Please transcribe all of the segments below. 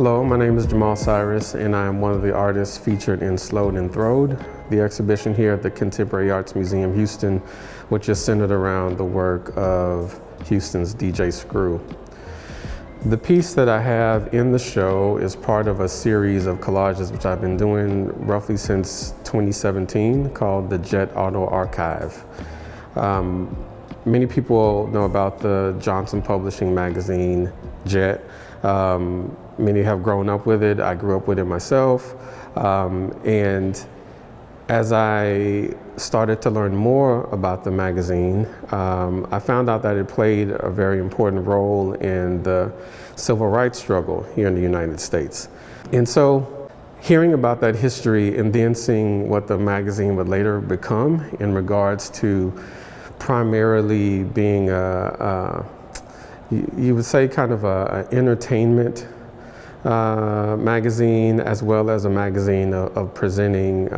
Hello, my name is Jamal Cyrus, and I am one of the artists featured in Slowed and Throwed, the exhibition here at the Contemporary Arts Museum Houston, which is centered around the work of Houston's DJ Screw. The piece that I have in the show is part of a series of collages which I've been doing roughly since 2017 called the Jet Auto Archive. Many people know about the Johnson Publishing magazine, Jet. Many have grown up with it. I grew up with it myself. And as I started to learn more about the magazine, I found out that it played a very important role in the civil rights struggle here in the United States. And so hearing about that history and then seeing what the magazine would later become in regards to primarily being you would say kind of an entertainment magazine, as well as a magazine of presenting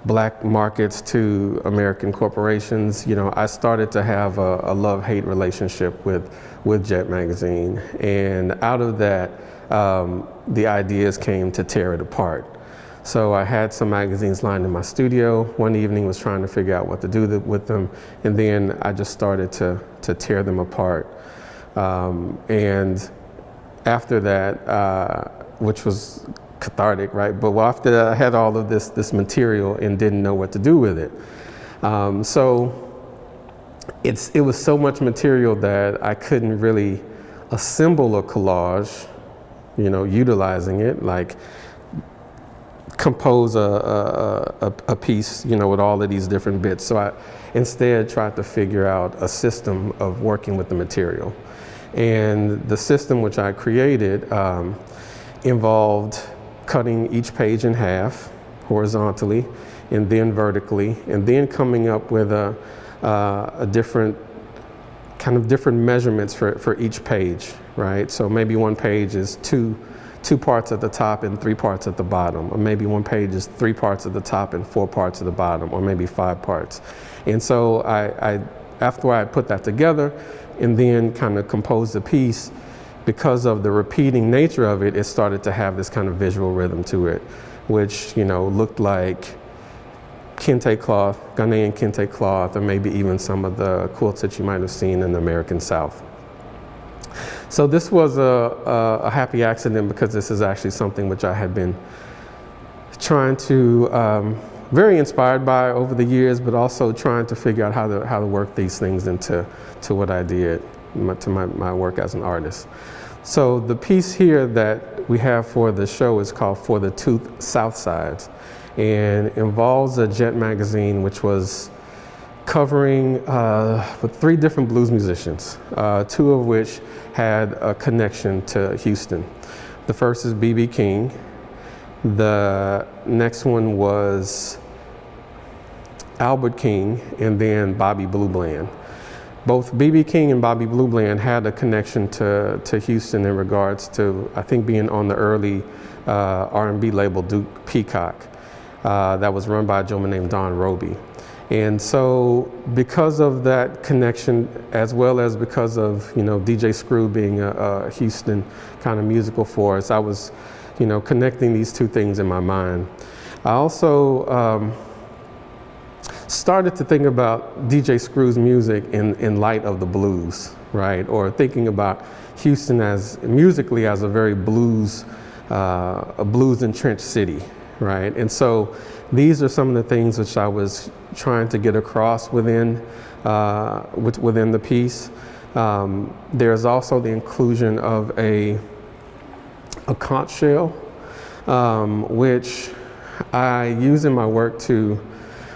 black markets to American corporations. You know, I started to have a love-hate relationship with Jet magazine, and out of that, the ideas came to tear it apart. So I had some magazines lined in my studio. One evening was trying to figure out what to do with them, and then I just started to tear them apart. And after that, which was cathartic, right? But after that, I had all of this material and didn't know what to do with it. So it was so much material that I couldn't really assemble a collage, you know, utilizing it, like compose a piece, you know, with all of these different bits. So I instead tried to figure out a system of working with the material. And the system which I created involved cutting each page in half horizontally and then vertically, and then coming up with a different measurements for each page, right? So maybe one page is two parts at the top and 3 parts at the bottom, or maybe one page is 3 parts at the top and 4 parts at the bottom, or maybe 5 parts. And so after I put that together and then kind of composed the piece, because of the repeating nature of it, it started to have this kind of visual rhythm to it, which, you know, looked like kente cloth, Ghanaian kente cloth, or maybe even some of the quilts that you might have seen in the American South. So this was a happy accident, because this is actually something which I had been trying to, very inspired by over the years, but also trying to figure out how to work these things into what I did, to my work as an artist. So the piece here that we have for the show is called For the Tooth South Sides, and involves a Jet magazine which was covering with 3 different blues musicians, 2 of which had a connection to Houston. The first is B.B. King. The next one was Albert King, and then Bobby Blue Bland. Both B.B. King and Bobby Blue Bland had a connection to Houston in regards to, I think, being on the early R&B label Duke Peacock that was run by a gentleman named Don Roby. And so because of that connection, as well as because of, you know, DJ Screw being a Houston kind of musical force, I was, you know, connecting these 2 things in my mind. I also started to think about DJ Screw's music in light of the blues, right? Or thinking about Houston as musically as a very blues entrenched city, right? And so these are some of the things which I was trying to get across within the piece. There's also the inclusion of a conch shell, which I use in my work to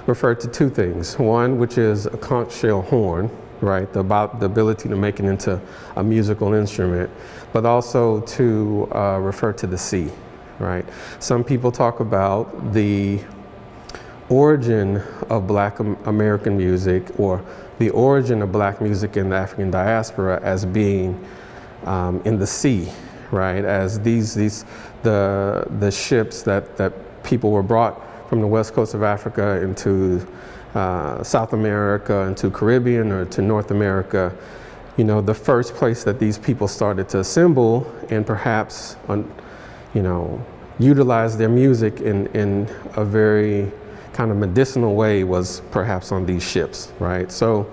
refer to 2 things. One, which is a conch shell horn, right? About the ability to make it into a musical instrument, but also to refer to the sea, right? Some people talk about the origin of Black American music, or the origin of Black music in the African diaspora, as being in the sea, right? As the ships that people were brought from the west coast of Africa into South America, into Caribbean, or to North America, you know, the first place that these people started to assemble and perhaps, you know, utilize their music in a very kind of medicinal way was perhaps on these ships, right? So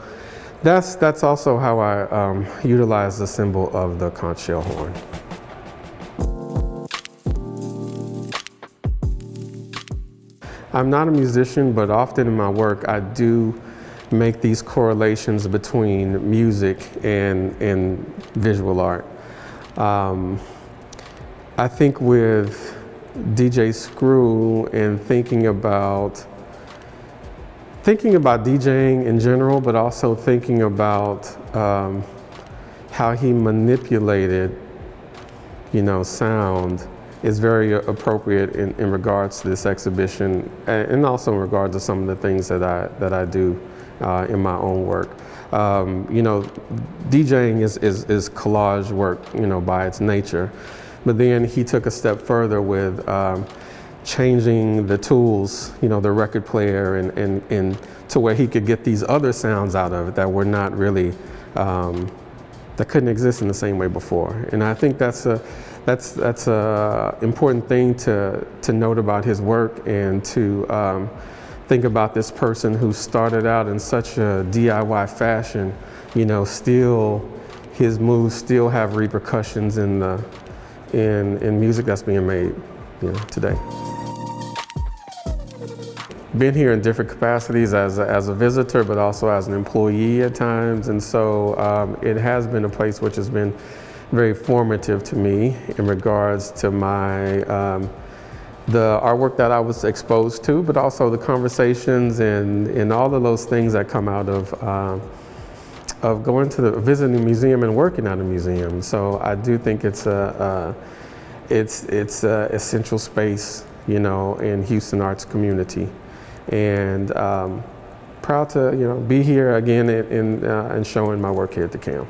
that's also how I utilize the symbol of the conch shell horn. I'm not a musician, but often in my work I do make these correlations between music and visual art. I think with DJ Screw and thinking about DJing in general, but also thinking about how he manipulated, you know, sound is very appropriate in regards to this exhibition, and also in regards to some of the things that I do in my own work. You know, DJing is collage work, you know, by its nature, but then he took a step further with changing the tools, you know, the record player, and to where he could get these other sounds out of it that were not really, that couldn't exist in the same way before. And I think that's a important thing to note about his work, and to think about this person who started out in such a DIY fashion, you know, still, his moves still have repercussions in music that's being made, you know, today. Been here in different capacities as a visitor, but also as an employee at times, and so it has been a place which has been very formative to me in regards to my the artwork that I was exposed to, but also the conversations and all of those things that come out of going to visiting a museum and working at a museum. So I do think it's a essential space, you know, in Houston arts community, and proud to, you know, be here again and showing my work here at the camp.